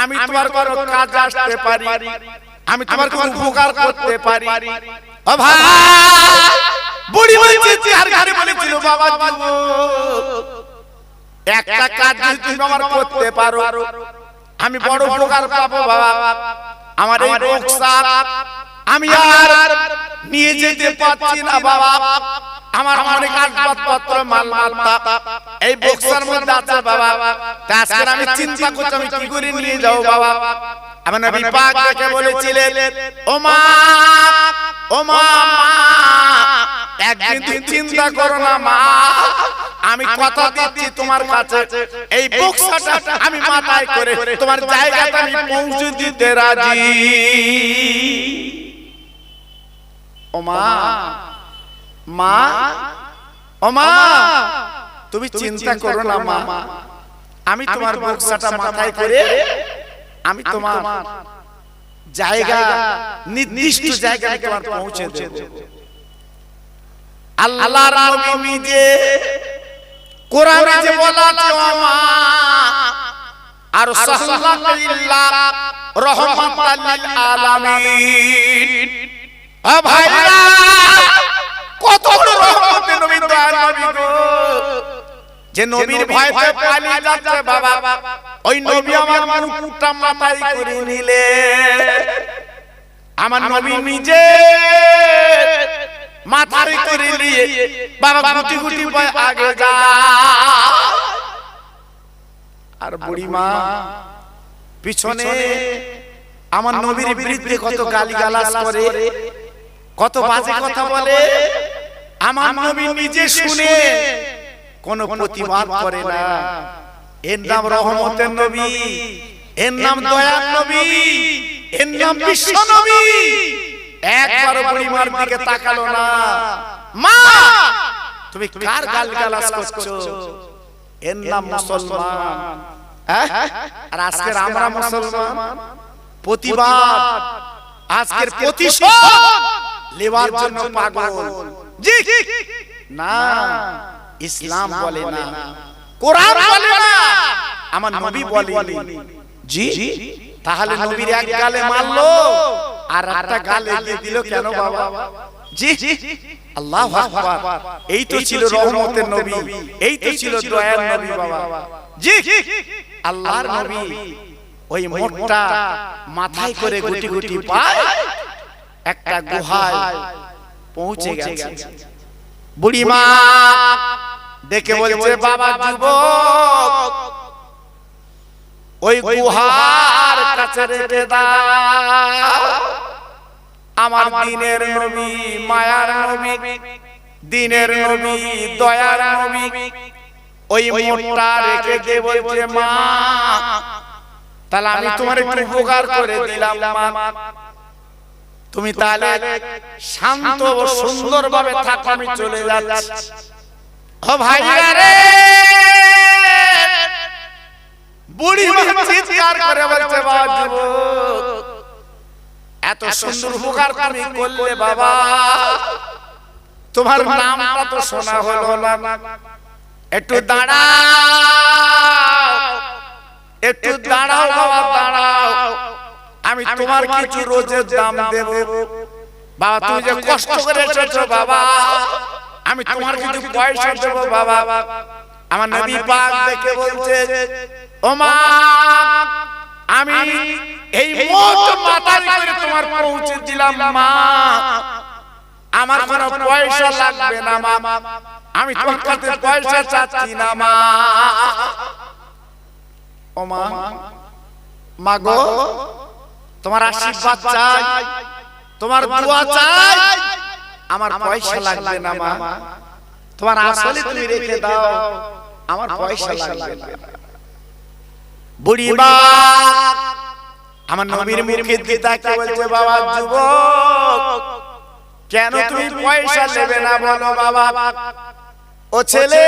আমি তোমার কোনো কাজ আসতে পারি, আমি তোমার কোনো উপকার করতে পারি। ও ভাই, বুড়ি বলছে আর গাড়ি বলেছিল, বাবা একটা কাজ যদি তুমি আমার করতে পারো আমি বড় উপকার পাবো। বাবা, আমার এই বক্সা আমি আর নিয়ে যেতে পারছি না। বাবা, আমার অনেক আসবাবপত্র মাল মালতা এই বক্সের মধ্যে আছে। বাবা, আজকে আমি চিন্তা করছি আমি কি করে নিয়ে যাব। বাবা, আমার নবী পাক দেখে বলেছিলেন, ও মা, ও মা, একদিন তুমি চিন্তা করো না মা, আমি কথা দিচ্ছি তোমার কাছে এই বক্সটা আমি মাথায় করে তোমার জায়গাতে আমি পৌঁছে দিতে রাজি। ও মা, মা, ও মা, তুমি চিন্তা করো না মা, আমি তোমার বক্সটা মাথায় করে আমি তোমার জায়গা নির্দিষ্ট জায়গায় তোমার পৌঁছে দেব। আল্লাহর নবী যে কোরআনে যে বলা আছে, ও মা আর সাল্লাল্লাহু ইল্লা রাহমাতাল লিল আলামিন। ও ভাইরা, কত বড় রহমতের নবী, দয়ার নবী গো, যে নবীর ভয়তে পালিয়ে যাচ্ছে। বাবা, ওই নবী আমার মুকুটটা মাথায় করে নিলে, আমার নবী নিজে মাথায় করে নিয়ে বাবা গুটি গুটি পায় আগে যা। আর বুড়ি মা পিছনে আমার নবীর বিরুদ্ধে কত গালিগালাজ করে, কত বাজে কথা বলে। আমার নবী নিজে শুনে কোনো প্রতিবাদ করে না। এর নাম রহমতের নবী, এর নাম দয়ার নবী, এর নাম বিশ্ব নবী। একবার বুড়িমার দিকে তাকালো না। মা তুমি কার গালগালাজ করছো? এর নাম মুসলমান। আর আজকের আমরা মুসলমান প্রতিবাদ, আজকের প্রতিশোধ নেওয়ার জন্য পাগল। জি না, ইসলাম বলে না, কোরআন বলে না, আমার নবী বলেনি। জি তাহলে নবীর এক গালে মারলো আর একটা গালে দিয়ে দিল কেন বাবা? জি আল্লাহু আকবার। এই তো ছিল রহমতের নবী, এই তো ছিল দয়ার নবী বাবা। জি আল্লাহর নবী ওই মোটটা মাথায় করে গুটি গুটি পায় একটা গুহায় পৌঁছে গেছে। বুড়িমা দেখে বলছে বাবা যুবক ওই গুহার কাছে রেখে দাও, আমার দিনের নবী, মায়ার নবী, দিনের নবী, দয়ার নবী ওই মোটটা রেখে দিয়ে বলছে মা তাহলে আমি তোমার একটু উপকার করে দিলাম মা, তুমি তাহলে শান্ত ও সুন্দর ভাবে থাকো, আমি চলে যাচ্ছি। ও ভাইরা রে, বুড়ি মা চিৎকার করে বলছে বাবা যুবক এত সুন্দর উপকার তুমি করলে বাবা, তোমার নামটা তো শোনা হলো না, একটু দাঁড়াও, একটু দাঁড়াও বাবা দাঁড়াও, আমি তোমার কিছু রোজের দাম দেব বাবা, তুমি যে কষ্ট করে এসেছো বাবা, আমি তোমার কিছু পয়সা দেব বাবা। আমার নবী পাক দেখে বলছে ও মা আমি এই মোট মাথার করে তোমার পৌঁছে দিলাম মা, আমার কোনো পয়সা লাগবে না মা, আমি তোমার কাছে পয়সা চাচ্ছি না মা। ও মা, মা গো তোমার আশীর্বাদ চাই, তোমার দোয়া চাই, আমার পয়সা লাগবে না মা, তোমার আসলে তুমি রেখে দাও, আমার পয়সা লাগবে না। বুড়ি মা আমার নবীর মুখের দিকে তাকিয়ে বলছে বাবা যুবক কেন তুমি পয়সা নেবে না বলো বাবা? ও ছেলে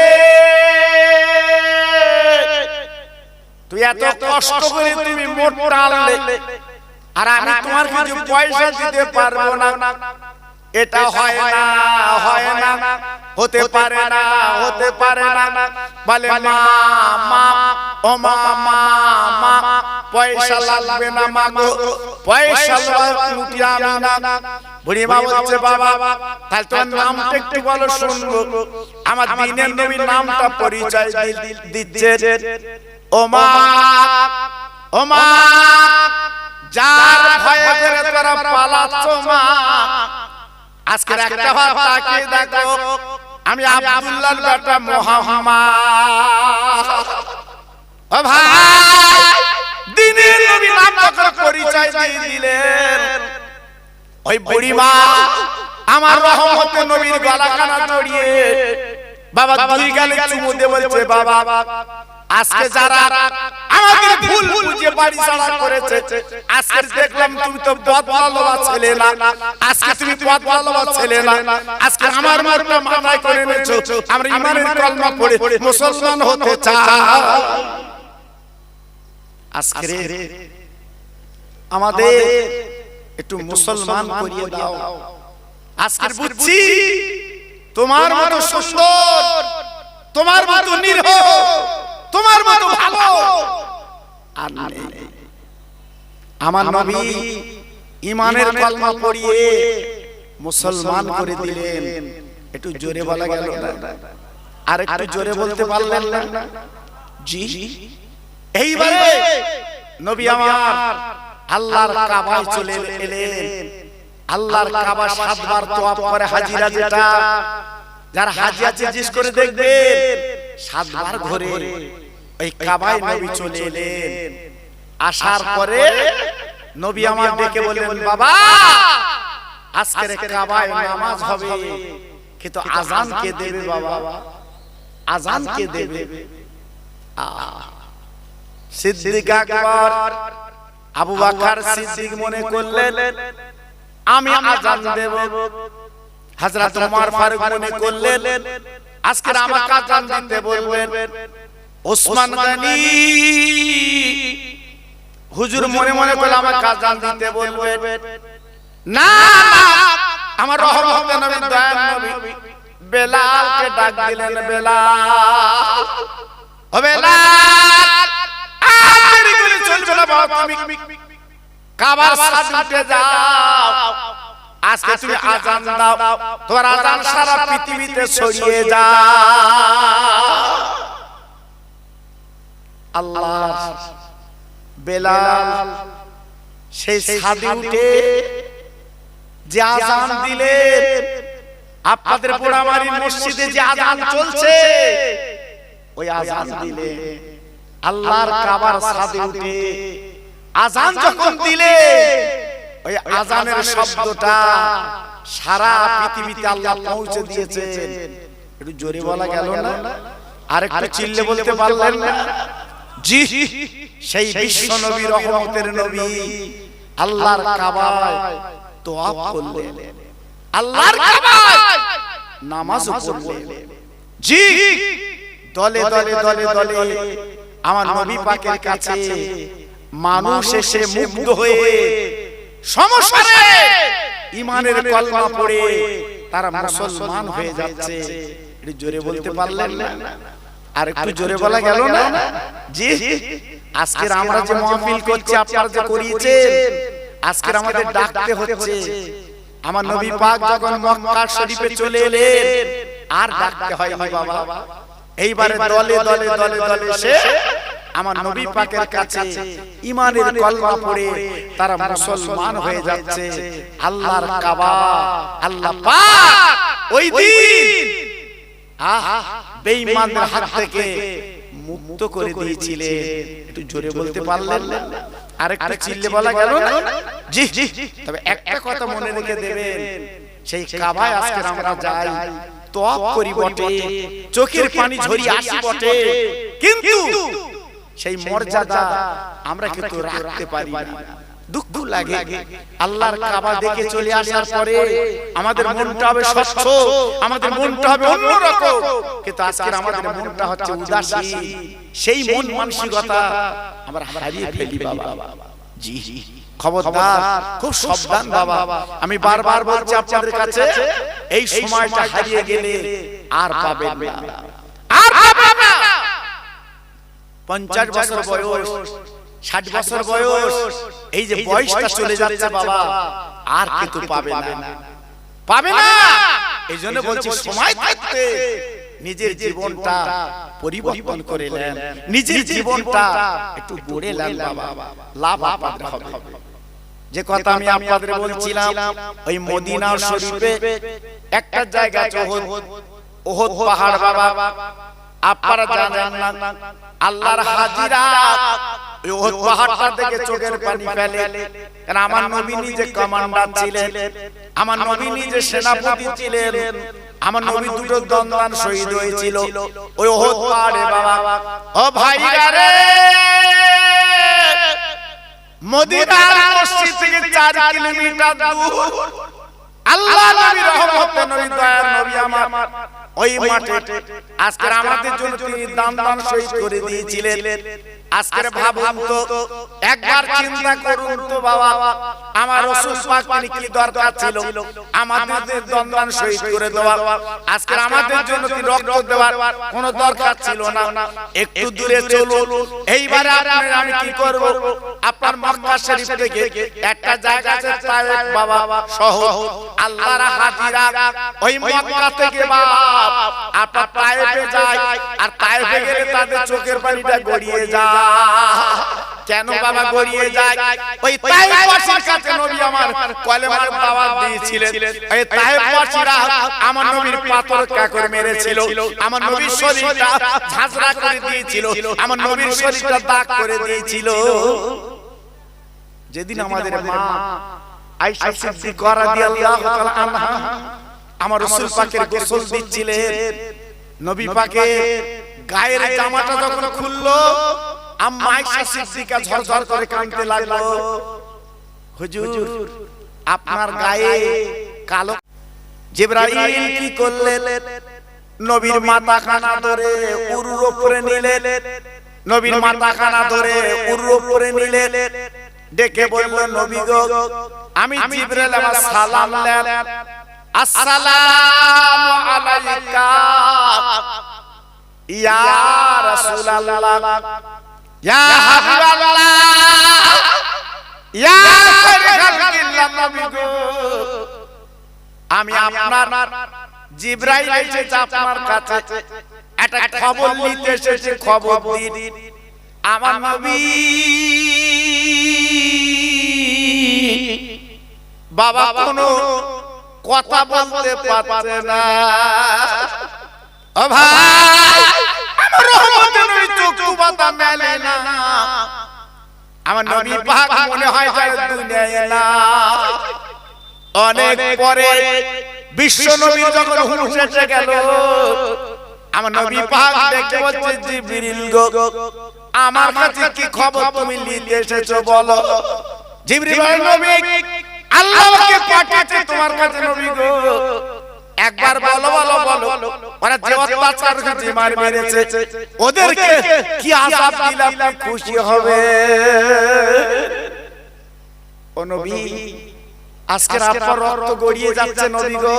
তুই এত কষ্ট করে তুমি মোটটা আনলে আর আমি তোমার কিছু পয়সা দিতে পারবো না, এটা হয় না, হয় না, হতে পারে না, হতে পারে না। বলে মা মা ও মা মা মা পয়সা লাগবে না মা গো, পয়সা লুটি আমি না। বুড়ি মা বলছে বাবা তাহলে তোমার নামটা একটু বলো শুনবো। আমার দিনের নবীর নামটা পরিচয় দিচ্ছে। ও মা ও মা যার ভয়ে করে তোরা পালাচ্ছ মা, আজকের একটা ভাব তাকিয়ে দেখো আমি আব্দুল্লাহর বেটা মুহাম্মদ। ও ভাই দিনের নবী নামটা পরিচয় দিয়ে দিলেন। ওই বুড়ি মা আমার রহমতের নবীর গলাখানা জড়িয়ে বাবা দুই গালে চুমু দিয়ে বলছে বাবা আজকে যারা আমাদের ভুল বুঝে বাড়ি ছাড়া করেছে, আজকে দেখলাম তুমি তো বদমালবা ছেলে না, আজকে তুমি বদমালবা ছেলে না, আজকে আমার মারটা মাথায় করে নিয়েছো, আমরা ইমানের কলমা পড়ে মুসলমান হতে চাই। আজকে আমাদের একটু মুসলমান করিয়ে দাও। আজকে বুঝছি তোমার মতো সুন্দর, তোমার মতো নিরীহ, তোমার মতো ভালো আর নেই। আমার নবী ঈমানের কলমা পড়িয়ে মুসলমান করে দিলেন। একটু জোরে বলা গেল না, আর একটু জোরে বলতে পারলেন না? জি এইবারে নবী আমার আল্লাহর কাবায় চলে এলেন। আল্লাহর কাবা 7 বার তওয়াফ করে হাজিরা, যেটা যারা হাজি আছে জিজ্ঞেস করে দেখবেন 7 বার ঘুরে ওই কাবায় নবী চলে এলেন। আসার পরে নবী আমার ডেকে বললেন বাবা আজকের কাবায় নামাজ হবে, কিন্তু আজান কে দেবে বাবা? আজান কে দেবে? সিদ্দিক আকবর আবু বকর সিদ্দিক মনে করলেন আমি আজান দেব। হযরত ওমর ফারুক মনে করলেন আজকে আমাকে আজান দিতে বলবেন। ওসমান গনি হুজুর মনে মনে করে আমাকে আজান দিতে বলবেন। না আমার রহমতের নবী দয়ার নবী বেলালকে ডাক দিলেন। বেলাল, ও বেলাল, আর দেরি চলবে না বাবা, তুমি কাবার ছাদ উঠে যাও। আজকে তুমি আজান দাও, তোমার আজান সারা পৃথিবীতে ছড়িয়ে যায়। আল্লাহ, বেলাল সেই ছাদে উঠে যে আজান দিলেন, আপনাদের পোড়ামারি মসজিদে যে আজান চলছে ওই আজান দিলে আল্লাহর কাবার ছাদে উঠে আজান যখন দিলে ওই আজানের শব্দটা সারা পৃথিবীতে আল্লাহ পৌঁছে দিয়েছেন। একটু জোরে বলা গেল না? আর একটু চিল্লে বলতে পারলেন না? জি, সেই বিশ্ব নবী, রহমতের নবী আল্লাহর কাবায় তোয়াফ করলেন, আল্লাহর কাবায় নামাজ পড়লেন। জি, দলে দলে দলে দলে আমার নবী পাকের কাছে মানুষ এসে মুগ্ধ হয়ে সমস্যারে ঈমানের কলমা পড়ে তারা মুসলমান হয়ে যাচ্ছে। একটু জোরে বলতে পারলেন না? আর একটু জোরে বলা গেল না? জি, আজকের আমরা যে মাহফিল করছি, আপনারা যে করিয়েছেন, আজকের আমাদের ডাকতে হচ্ছে। আমার নবী পাক যখন মক্কা শরীফে চলে এলেন আর ডাকতে হয়নি বাবা। এইবারে দলে দলে দলে দলে এসে আমার নবী পাকের কাছে ঈমানের কলমা পড়ে তারা মুসলমান হয়ে যাচ্ছে। আল্লাহর কাবা আল্লাহ পাক ওই দিন বেঈমানদের হাত থেকে মুক্ত করে দিয়েছিলেন। একটু জোরে বলতে পারলেন না? আর একটু চিল্লে বলা গেল না? জি, তবে একটা কথা মনে রেখে দেবেন, সেই কাবায় আজকে আমরা যাই, তোয়াফ করি বটে, চোখের পানি ঝরিয়ে আসি বটে, কিন্তু সেই মর্যাদা আমরা কিন্তু রাখতে পারি না। দুঃখ লাগে। আল্লাহর কাবা দেখে চলে আসার পরে আমাদের মনটা হবে স্বচ্ছ, আমাদের মনটা হবে অন্যরকম, কিন্তু আজকে আমাদের মনটা হচ্ছে উদাসী। সেই মন মানসিকতা আমরা হারিয়ে ফেলি বাবা। জি, খবরদার, খুব সাবধান বাবা। আমি বারবার বলছি আপনাদের কাছে, এই সময়টা হারিয়ে গেলে আর পাবেন না, আর পাবেন না। 50 বছর বয়স, 60 বছর বয়স, এই যে বয়সটা চলে যাচ্ছে বাবা, আর কিন্তু পাবে না, পাবে না। এই জন্য বলছি সময় থাকতে নিজের জীবনটা পরিবর্তন করে নেন, নিজের জীবনটা একটু গড়ে নেন বাবা, লাভ আপনাদের হবে। যে কথা আমি আপনাদের বলছিলাম, ওই মদিনা শরীফে একটা জায়গা আছে ওহদ পাহাড় বাবা। আপনারা জানেন না, আল্লাহর হাজিরা ওই ওহদ পাহাড়টা থেকে চোখের পানি ফেলে। কারণ আমার নবী নিজে কমান্ডার ছিলেন, আমার নবী নিজে সেনাপতি ছিলেন, আমার নবী দুটো দন্দান শহীদ হয়েছিল ওই ওহদ পাহাড়ে বাবা। ও ভাইরা রে, মদিনার মসজিদ থেকে 4 কিলোমিটার দূর আল্লাহ নবী, রহমতের নবী, দয়ার নবী আমার ওই মাঠে আজকে আমাদের জন্য তিনি দান শহীদ করে দিয়েছিলেন। আজকে ভাবুন তো, একবার চিন্তা করুন তো বাবা, আমার রাসূল পাক তিনি কি দরকার ছিল আমাদের দান শহীদ করে দেওয়া? আজকে আমাদের জন্য তিনি রক্ত দেওয়ার কোনো দরকার ছিল না। একটু দূরে চলুন, এইবারে আপনারা আমি কি করব, আপনার মক্কা শরীফ থেকে একটা জায়গা আছে তায়েফ বাবা শহর, আল্লাহর হাজিরা ওই মক্কা থেকে বাবা আপনার তায়েফে যায়, আর তায়েফে গেলে তাদের চোখের পানিটা গড়িয়ে যায়। কেন বাবা গড়িয়ে যায়? ওই তায়েফবাসীর কাছে নবী আমার কলেমার দাওয়াত দিয়েছিলেন। এই তায়েফবাসীরা আমার নবীর পাথর কাকর মেরেছিল, আমার নবীর শরীরটা ঝাঁঝরা করে দিয়েছিল, আমার নবীর শরীরটা দাগ করে দিয়েছিল। যেদিন আমাদের মা আয়েশা সিদ্দিকা রাদিয়াল্লাহু তাআলা আনহা আমার রাসূল পাকের গোসল দিচ্ছিলেন, নবী পাকের গায়ের জামাটা যখন খুললো, আম্মা আয়েশা সিদ্দিকা ঝরঝর করে কাঁদতে লাগলো, হুজুর আপনার গায়ে কালো। জিবরাইল কি করলেন? নবীর মাথাখানা ধরে উরুর উপরে নিলেন, নবীর মাথাখানা ধরে উরুর উপরে নিলেন, ডেকে বললেন, নবী গো, আমি জিবরাইল আমার সালাম দেন, আসসালামু আলাইকা ইয়া রাসূলুল্লাহ, ইয়া হাবিবাল্লাহ, ইয়া খালিল্লাহ, নবী গো, আমি আপনার জিবরাইল এসেছে আপনার কাছে, একটা খবর নিতে এসেছে, খবর দিন আমার নবী বাবা কোনো কথা বলতে পারছে না। ও ভাই, আমার রহমতের ওই চক্ষু পাতা মেলে না, আমার নবী পাক মনে হয় যে দুনিয়ায় না। অনেক পরে বিশ্ব নবী যখন হুঁশ এসে গেল, আমার নবী পাক দেখে বলছে, জিবরিল গো, আমার কাছে কি খবর তুমি নিতে এসেছো বলো। জিবরিল বলে, নবী আল্লাহকে পাঠিয়েছে তোমার কাছে নবী গো, একবার বলো বলো বলো, ওরা যে অত্যাচার করেছে, মার মেরেছে, ওদেরকে কি আযাব দিলে আপনি খুশি হবে। ও নবী, আজকে আপনার রক্ত গড়িয়ে যাচ্ছে নবী গো,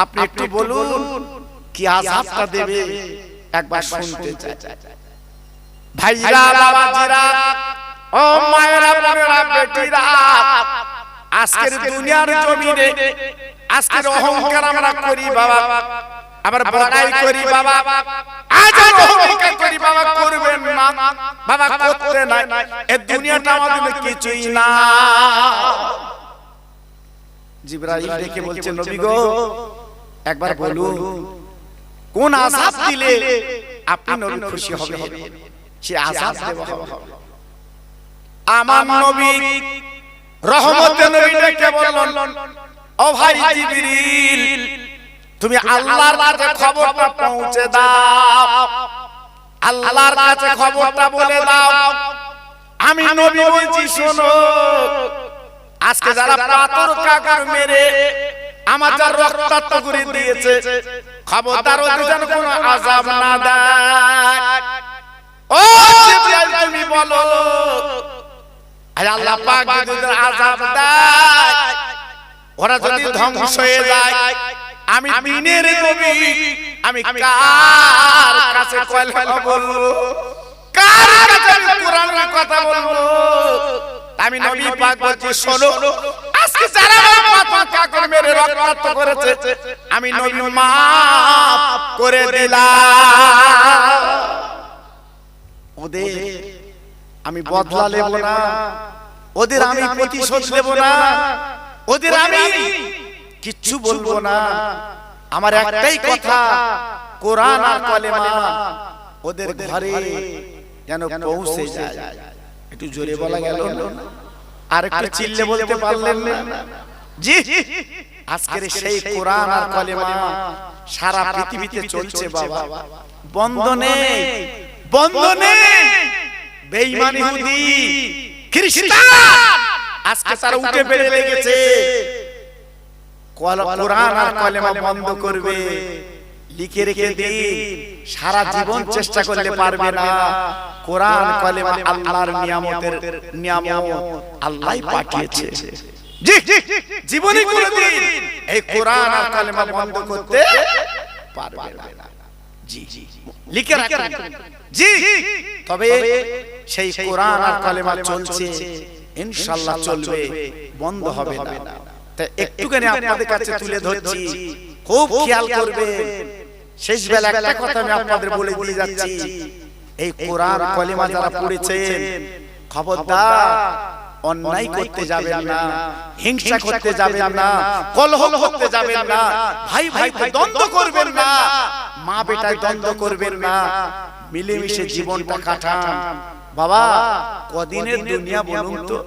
আপনি একটু বলুন কি আযাবটা দেবে, একবার শুনতে চাই। ভাইরা, বাবাজিরা, ও মায়েরা, বোনেরা, বেটিরা, আজকের দুনিয়ার জমিনে আজকের অহংকার আমরা করি বাবা, আবার বড়াই করি বাবা, আজ অহংকার করি বাবা, করবেন না বাবা, করতে নাই, এই দুনিয়াটা আমাদের কিছুই না। জিবরাইল ডেকে বলছে, নবী গো, একবার বলুন কোন আযাব দিলে আপনি নবী খুশি হবেন, সে আযাব দেব হবে। আমার নবী রহমতের নবী ডেকে বললেন, ও ভাই জিবরিল, তুমি আল্লাহর কাছে খবরটা পৌঁছে দাও, আল্লাহর কাছে খবরটা বলে দাও। আমি নবী বলছি, শোনো, আজকে যারা পাথর কাকার মেরে আমার যা রক্তাক্ত করে দিয়েছে, খবরদার ওদের যেন কোনো আযাব না দেয়। ও জিবরাইল, তুমি বলো, আয় আল্লাহ পাক যদি ওদের আযাব দেয়, ওরা যদি ধ্বংস হয়ে যায়, আমি দিনের নবী, আমি কার কাছে কলমা বলবো, কার কাছে আমি কোরআনের কথা বলবো। আমি নবী পাক বলছি, শোনো, আজকে যারা পাথর কাকর মেরে রক্তাক্ত করেছে, আমি নবী মাফ করে দিলাম। ওদের আমি বদলা নেব না, ওদের আমি প্রতিশোধ নেব না, ওদের আমি কিচ্ছু বলবো না। আমার একটাই কথা, কোরআন আর কলেমা ওদের ঘরে যেন পৌঁছে যায়। একটু জোরে বলা গেল না, আর একটু চিল্লে বলতে পারলেন না? জি, আজকের সেই কোরআন আর কলেমা সারা পৃথিবীতে চলছে বাবা, বন্ধ নেই, বন্ধ নেই। বেঈমান ইহুদি খ্রিস্টান আজকে তারা উঠে বেড়ে লেগেছে, কোরআন আর কলেমা বন্ধ করবে। লিখে রেখে দিন, সারা জীবন চেষ্টা করলে পারবে না। কোরআন কলেমা আল্লাহর নিয়ামতের নিয়ামত, আল্লাহই পাঠিয়েছে। জি, জীবনে কোনদিন এই কোরআন আর কলেমা বন্ধ করতে পারবে না। জি, লিখে রাখুন। জি, তবে সেই কোরআন আর কলেমা চলছে, ইনশাআল্লাহ চলবে, বন্ধ হবে না। তাই একটুখানি আপনাদের কাছে তুলে ধরছি, খুব খেয়াল করবেন। শেষ বেলা একটা কথা আমি আপনাদের বলে দিয়ে যাচ্ছি, এই কোরআন কলেমা যারা পড়েছেন, খবরদার অন্যায় করতে যাবেন না, হিংসা করতে যাবেন না, কলহ করতে যাবেন না, ভাই ভাই দ্বন্দ্ব করবেন না, মা বেটায় দ্বন্দ্ব করবেন না, মিলেমিশে জীবনটা কাটান। বাবা, কদিনের দুনিয়া বলুন তো?